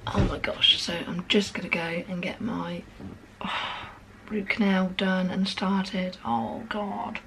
Oh my gosh, so I'm just gonna go and get my root canal done and started. Oh god.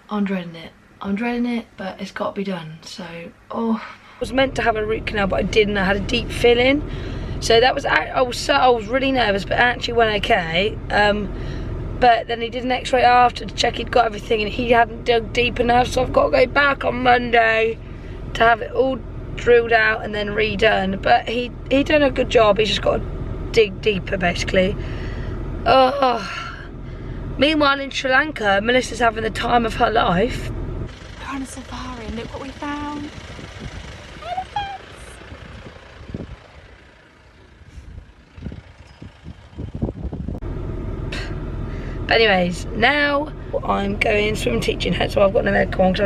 I'm dreading it. I'm dreading it, but it's got to be done. So, I was meant to have a root canal, but I didn't. I had a deep filling. So that was, I was really nervous, but it actually went okay. But then he did an x-ray after to check he'd got everything, and he hadn't dug deep enough, so I've got to go back on Monday to have it all drilled out and then redone. But he done a good job. He's just got to dig deeper, basically. Meanwhile in Sri Lanka, Melissa's having the time of her life. We're on a safari and look what we found. But anyways, now I'm going swim teaching her, so I've got no aircon on because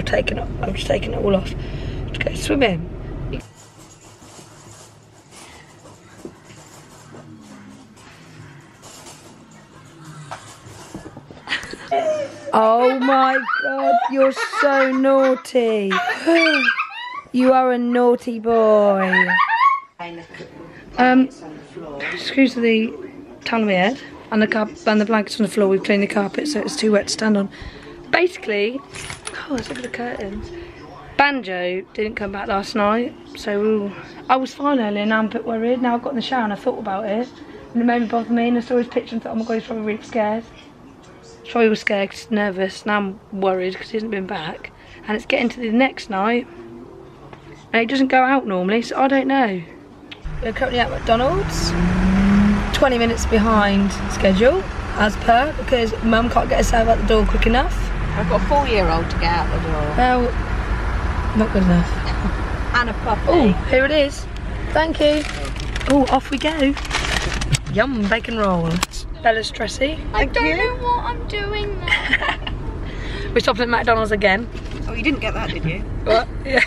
I've just taken it all off to go swimming. Oh my god, you're so naughty. You are a naughty boy. Excuse the towel on my head and the blankets on the floor. We've cleaned the carpet so it's too wet to stand on. Basically, let's look at the curtains. Banjo didn't come back last night, so I was fine earlier, now I'm a bit worried. Now I've got in the shower and I thought about it, and it made me bother me, and I saw his picture and thought, oh my god, he's probably really scared. Probably was scared because he's nervous. Now I'm worried because he hasn't been back, and it's getting to the next night and he doesn't go out normally, so I don't know. We're currently at McDonald's, 20 minutes behind schedule as per, because Mum can't get herself out the door quick enough. I've got a 4-year-old to get out the door. Well, not good enough. And a puppy. Oh, here it is. Thank you. Oh, off we go. Yum, bacon roll. Bella's stressy. I don't know what I'm doing now. We're stopping at McDonald's again. Oh, you didn't get that, did you? What? Yeah.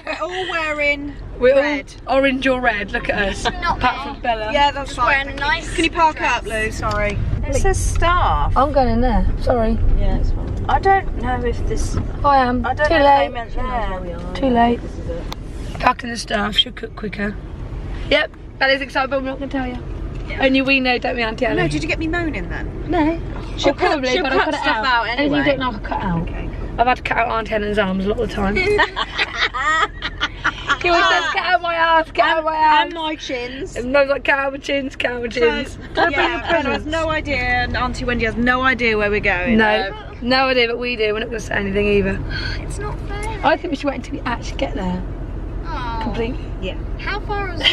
We're all wearing red. All orange or red, look at us. Not Apart from Bella. Yeah, that's fine. Wearing a nice Can you park dress. Up, Lou? Sorry. It says staff. I'm going in there, sorry. Yeah, it's fine. I don't know if this... I am. I don't Too know late. if they meant there. Too late. Packing the stuff, she'll cook quicker. Yep, Bella's excited, but we're not going to tell you. Yeah. Only we know, don't we, Auntie Ally? No, did you get me moaning then? No. She'll probably, she'll but cut I'll cut it stuff out anyway. Anything you don't know, I'll cut out. Okay. I've had to cut out Auntie Ellen's arms a lot of the time. She always says, get out my arms, get out my arms. And my chins. And Mum's like, cut out my chins, cut out my chins. So, yeah, Bella has no idea, and Auntie Wendy has no idea where we're going. No, no idea, but we do. We're not going to say anything either. It's not fair. I think we should wait until we actually get there. Oh. Completely. Yeah. How far is it?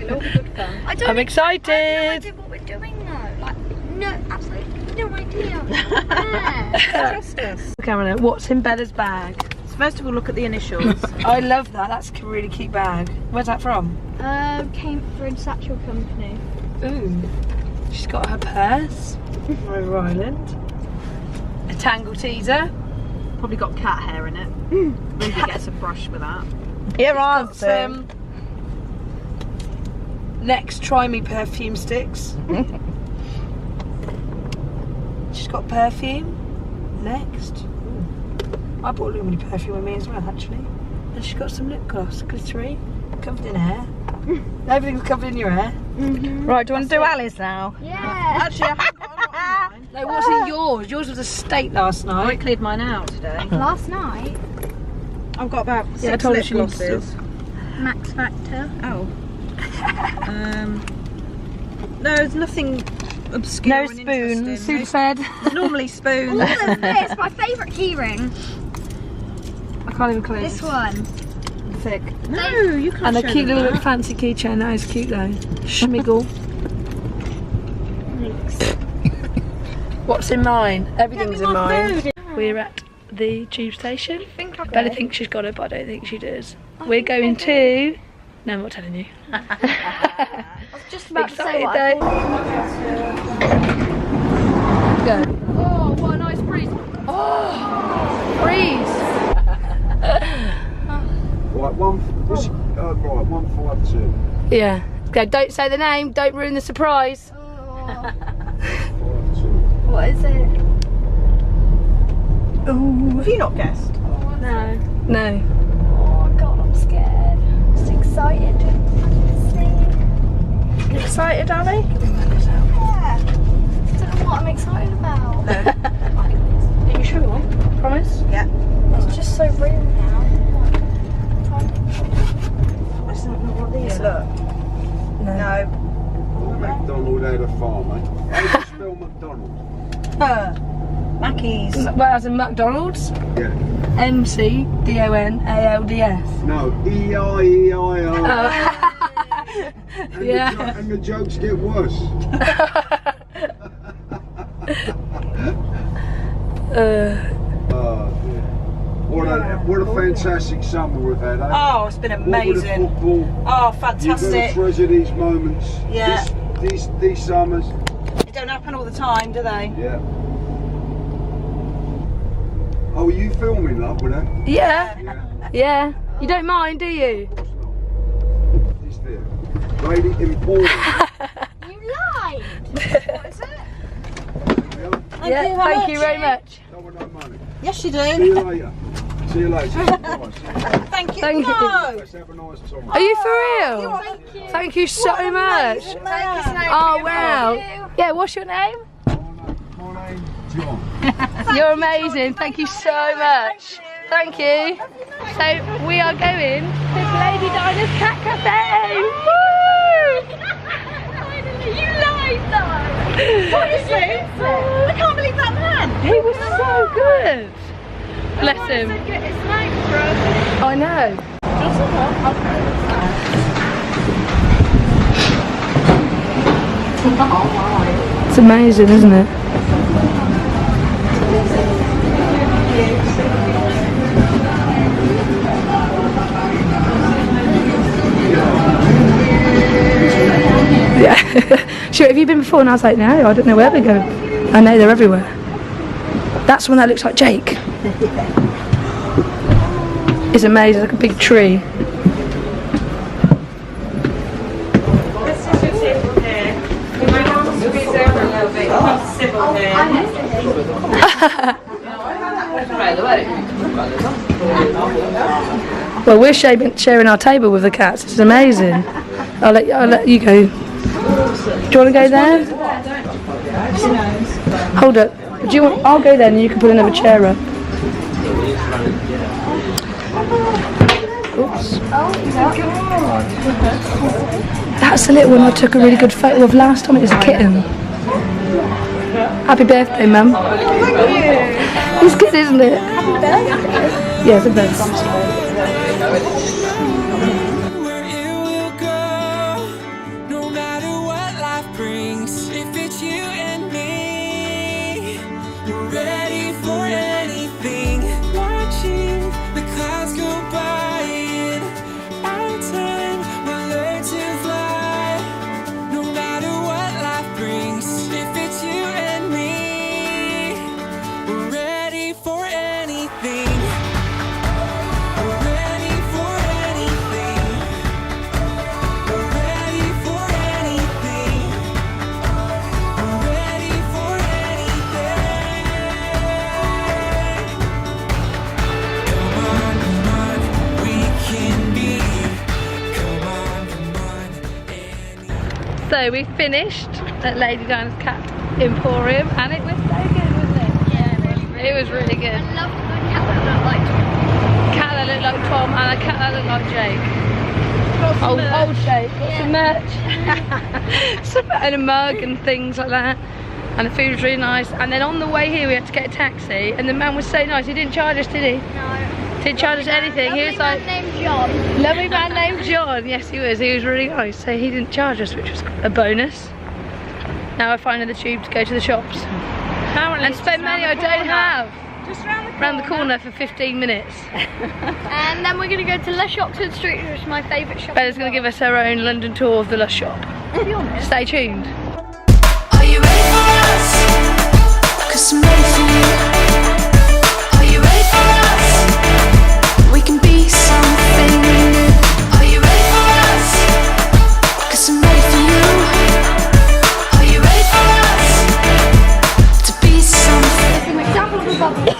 It'll be good fun. I'm excited. I have no idea what we're doing though. Like, no, absolutely no idea. Yeah. Trust us. Cameron, what's in Bella's bag? So first of all, look at the initials. I love that. That's a really cute bag. Where's that from? Came from Satchel Company. Ooh. She's got her purse from River Island. A tangle teaser. Probably got cat hair in it. Maybe gets a brush with that. Here are some Next Try Me perfume sticks. She's got perfume. Next. I bought Lumini perfume with me as well, actually. And she's got some lip gloss, glittery, covered in hair. Everything's covered in your hair. Right, do you want to do Alice now? Yeah. Actually, I haven't got a lot in mine. No, what's in yours? Yours was a steak last I night. cleared mine out today. Last night, I've got about 6 I told her lip she needs to. glosses. Max Factor. Oh. No, there's nothing obscure No and spoon. interesting. Sue said. There's normally spoons. All of this, my favourite keyring. I can't even close This it. one. Thick. No, you can't And a show cute them little that. fancy keychain. That is cute though. Schmiggle. What's in mine? Everything's in mine. We're at the tube station. Bella thinks she's got it, but I don't think she does. We're going to... No, I'm not telling you. I was just about to say Excited what I thought. though. Go. Oh, what a nice breeze. Oh, breeze. Right, 152. Yeah. Go. Don't say the name. Don't ruin the surprise. What is it? Ooh. Have you not guessed? No. No. Oh god, I'm scared. excited, Ali? Yeah. I don't know what I'm excited about. Are you sure? Promise? Yeah. It's just so real now. Isn't that what these look? No. McDonald had a farm, mate. How do you spell McDonald? Mackey's. Well, as in McDonald's? Yeah. McDonalds. No, E-I-E-I-O. Yeah. And the jokes get worse. What a fantastic summer we've had, eh? Oh, it's been amazing. What with the football. Oh, You've got to fantastic. treasure these moments. Yeah. These summers. They don't happen all the time, do they? Yeah. Oh, are you filming, love, with that? Yeah. Yeah. Yeah. You don't mind, do you? This there. Lady Emporium. You lied! What is it? Yeah, thank you very much. No one, no money. Yes, you See you do. later. See you later. Thank you. Thank you. No. Let's have a nice time. Are you for real? Thank you. Thank you so much. Oh, wow. Yeah, what's your name? My name's John. You're amazing. Thank you so much. Thank you. So we are going to Lady Dinah's Cat Cafe. Woo! You lied though! What is it? I can't believe that man. He was so good. Bless him. It's nice, bro. I know. It's amazing, isn't it? Yeah. Sure, have you been before? And I was like, no, I don't know where they go. I know they're everywhere. That's one that looks like Jake. It's amazing, like a big tree. This is your table here. You might have to squeeze over a little bit. Not civil here. Well, we're sharing our table with the cats. It's amazing. I'll let you go. Do you want to go there? Hold up. Do you want? I'll go there, and you can put another chair up. Oops. That's the little one I took a really good photo of last time. It was a kitten. Happy birthday, Mum. Thank you. It's good, isn't it? Yeah, it's a birthday. Where it will go, no matter what life brings. If it's you and me, we're ready for anything. Watching the clouds go by, in our time we'll learn to fly. No matter what life brings. If it's you and me, we're ready for anything. We're ready for anything. We're ready for anything. We're ready for anything. Come on, we can be. Come on, So we finished at Lady Dinah's Cat Emporium, and it was so good, wasn't it? Yeah, really. It was really good. I love the cat that looked like Tom. Cat that looked like Tom and a cat that looked like Jake. Old Jake. Got some merch. And a mug and things like that. And the food was really nice. And then on the way here we had to get a taxi, and the man was so nice. He didn't charge us, did he? No. Didn't charge us anything. He was like, named John. lovely man named John. Yes, he was. He was really nice. So he didn't charge us, which was a bonus. Now I find the tube to go to the shops and spend money I don't have. Just Round the corner for 15 minutes. And then we're going to go to Lush Oxford Street, which is my favourite shop. Bella's going to give us her own London tour of the Lush shop. Stay tuned. Are you ready for us? 'Cause I'm ready for you. Are you ready for us? We can be something new. Are you ready for us? 'Cause I'm ready for you. Are you ready for us? To be something. It's an example of a bubble bath.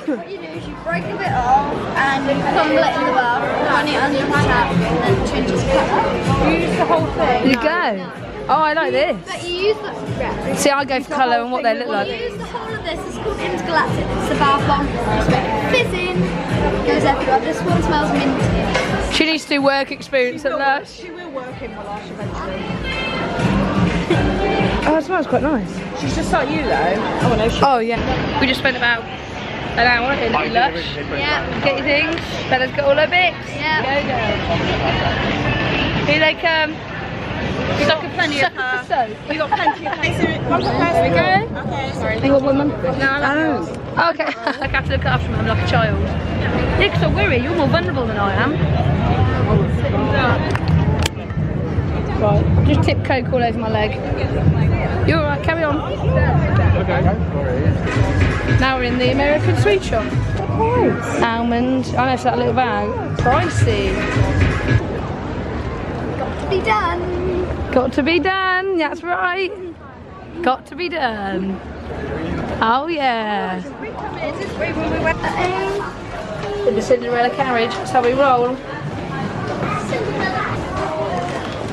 What you do is you break a bit off and you crumble it in the bath, run it under the tap, and then change its colour. You go. Oh, I like this. But you use the See, I go for colour and what they look like. you use the whole of this. It's called intergalactic. It's the bath bomb. It's fizz in. Goes everywhere. This one smells minty. She needs to do work experience at Lush. She will work in Lush eventually. Oh, it smells quite nice. She's just like you though. Oh no. Oh yeah. We just spent about an hour in Lush. Yeah. Get your things. Bella's got all her bits. Yeah. Go, go. Here they come. Suck a plenty of her. We got plenty of her. There we go. Okay. Sorry. You want one, Mum? No, Oh, okay. I have to look after him like a child. Yeah, because I'm worried. You're more vulnerable than I am. Right. Just tip Coke all over my leg. You're alright, carry on. Okay. Now we're in the American sweet shop. Nice. Almond. I know, it's that little bag. Pricey. Be done. Got to be done. That's right. Got to be done. Oh yeah. In the Cinderella carriage. That's how we roll.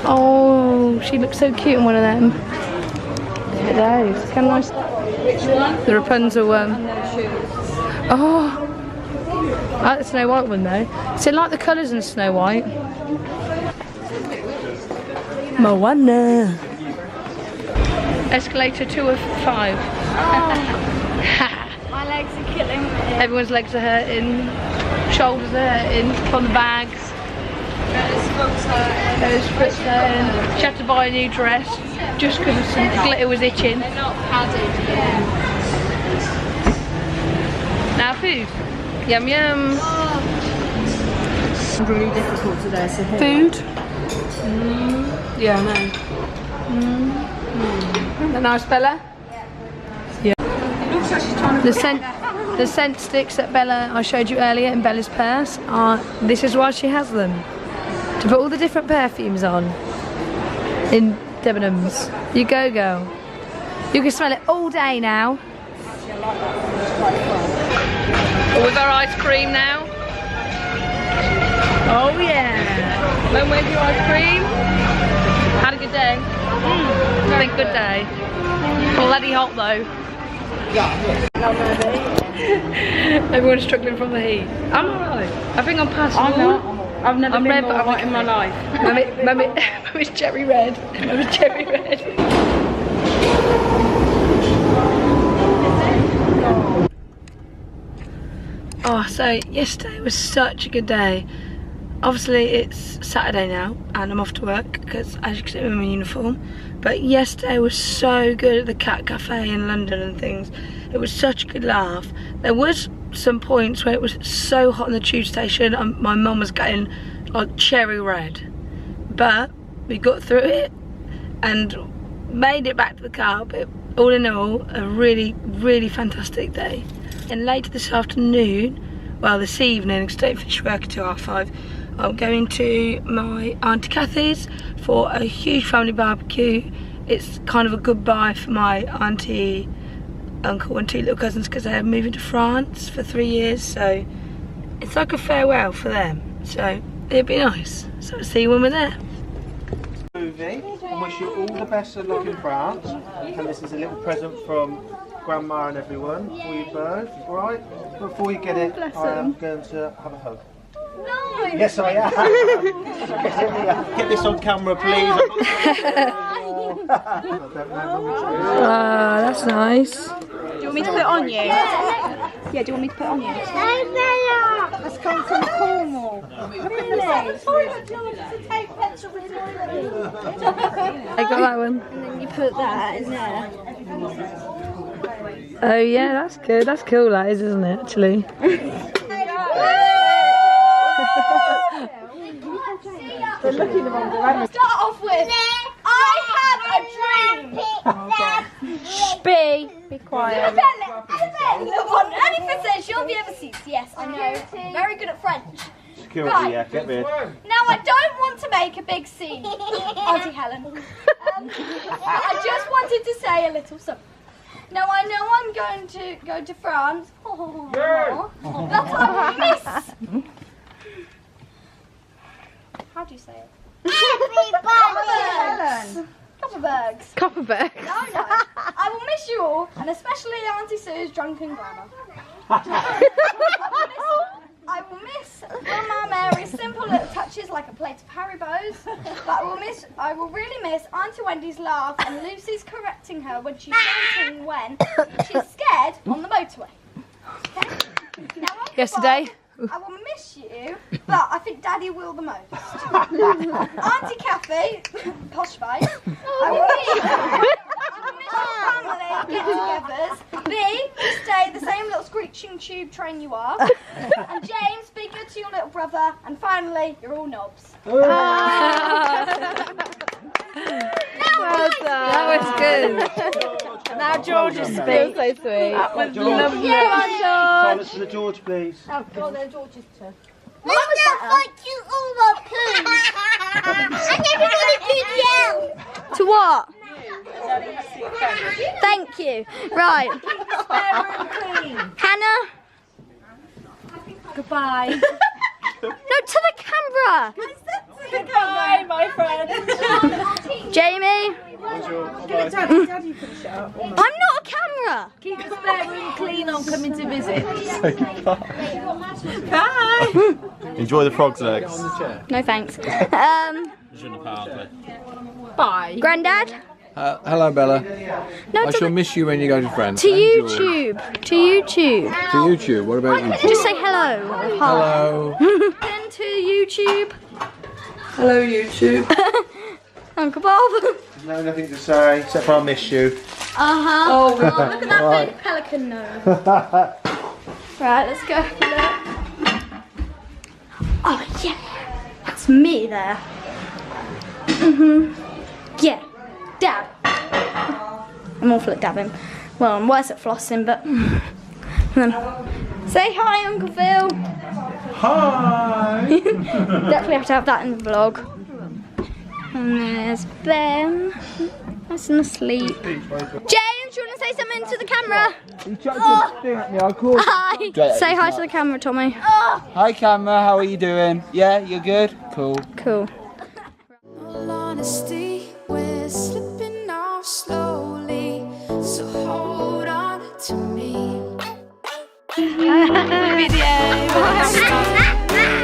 Oh, she looks so cute in one of them. Look at those. Look how nice. Which one? The Rapunzel one. And those shoes. Oh, I like the Snow White one though. So I like the colours in Snow White. Moana. Escalator 2 of 5. My legs are killing me. Everyone's legs are hurting, shoulders are hurting from the bags. Those foot's hurting. She had to buy a new dress just because some glitter was itching. They're not padded, yeah. Now food. Yum yum. It's really difficult today, so Food. yeah, I know. Isn't that nice, Bella? Yeah. It looks like she's trying to The scent sticks that Bella I showed you earlier in Bella's purse are. This is why she has them. To put all the different perfumes on. In Debenhams. You go, girl. You can smell it all day now. With our ice cream now. Oh yeah. Mum, where's your ice cream? Had a good day. Had a good day. Bloody hot though. Everyone's struggling from the heat. I'm alright. I think I'm past. I'm not. I've never been red, more but I'm white in my life. Mummy's cherry red. Mummy's cherry red. Oh, so yesterday was such a good day. Obviously it's Saturday now and I'm off to work because as you can see I'm in my uniform. But yesterday was so good at the Cat Cafe in London and things. It was such a good laugh. There was some points where it was so hot in the tube station and my mum was getting like cherry red. But we got through it and made it back to the car. But all in all, a really, really fantastic day. And later this afternoon, well this evening, because I don't finish work until 5:30, I'm going to my Auntie Cathy's for a huge family barbecue. It's kind of a goodbye for my auntie, uncle and 2 little cousins because they're moving to France for 3 years, so it's like a farewell for them. So it'd be nice. So I'll see you when we're there. Movie, and wish you all the best of luck in France. And this is a little present from Grandma and everyone for you both, alright? Before you get it, I am going to have a hug. No. Yes, I am. Get this on camera, please. Ah, that's nice. Do you want me to put it on you? Yeah, do you want me to put it on you? That's come from Cornwall. Really? I got that one. And then you put that in there. Oh yeah, that's good. That's cool, that is, isn't it, actually? Start off with, I had a dream. Be quiet. Anything says you'll be overseas. Yes, I know. Very good at French. Security, Right. yeah, get rid. Now I don't want to make a big scene, Auntie Helen. I just wanted to say a little something. Now I know I'm going to go to France. But I miss. How do you say it? Everybody. Come Copperbergs. Copperberg. No. I will miss you all, and especially Auntie Sue's drunken grandma. I will miss Grandma Mary's simple little touches like a plate of Haribos, but I will really miss Auntie Wendy's laugh and Lucy's correcting her when she's shouting when she's scared on the motorway. Okay? Now, Yesterday. I will miss you, but I think Daddy will the most. Auntie Kathy, posh face, I will miss your family get-togethers. B, stay the same little screeching tube train you are. And James, be good to your little brother. And finally, you're all knobs. Well done. That was good. Now George's speech. So sweet. That was lovely. Silence for the George, please. Oh, go on then, George's turn. I'm gonna fight you over poo. And everybody do yell. To what? Thank you. Right. Hannah. Goodbye. No, to the camera. Goodbye, my friend. Jamie. Daddy, finish it up. I'm not a camera. Keep the spare room clean on coming to visit. Enjoy the frog's legs. No thanks. Bye. Granddad. Hello, Bella. No, I shall miss you when you go to Friends. to YouTube. To YouTube. To YouTube. What about YouTube? Just say hello. Hello. Then to YouTube. Hello, YouTube. Uncle Bob. No, nothing to say except for I miss you. Oh, look at that big pelican nose. Right, let's go. Oh yeah, that's me there. Yeah, dab. I'm awful at dabbing. Well, I'm worse at flossing, but. Say hi, Uncle Phil. Hi. Definitely have to have that in the vlog. And there's Ben. Nice and asleep. James, do you want to say something to the camera? Hi. Say hi to the camera, Tommy. Hi camera, how are you doing? Yeah, you're good? Cool. Cool. All honesty, we're slipping off slowly, so hold on to me. We're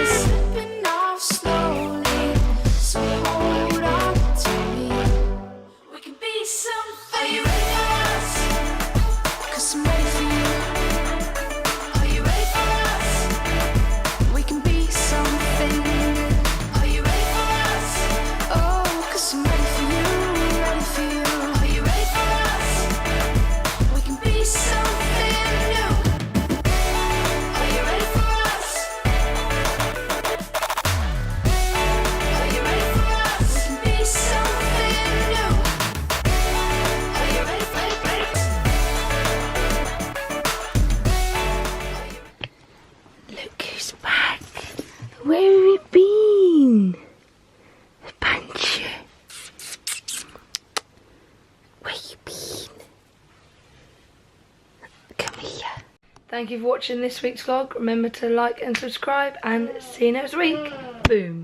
slipping off slowly, so hold on to me. We can be something. Are you ready for us? 'Cause I'm ready for you. Are you ready for us? We can be something. Are you ready for us? Oh, 'cause I'm ready for you, ready for you. Are you ready for us? We can be something new. Are you ready for us? Are you ready for us? We can be something new. Are you ready for it? Look who's back. Where have you been? Banjo. Where you been? Come here. Thank you for watching this week's vlog. Remember to like and subscribe and see you next week. Boom.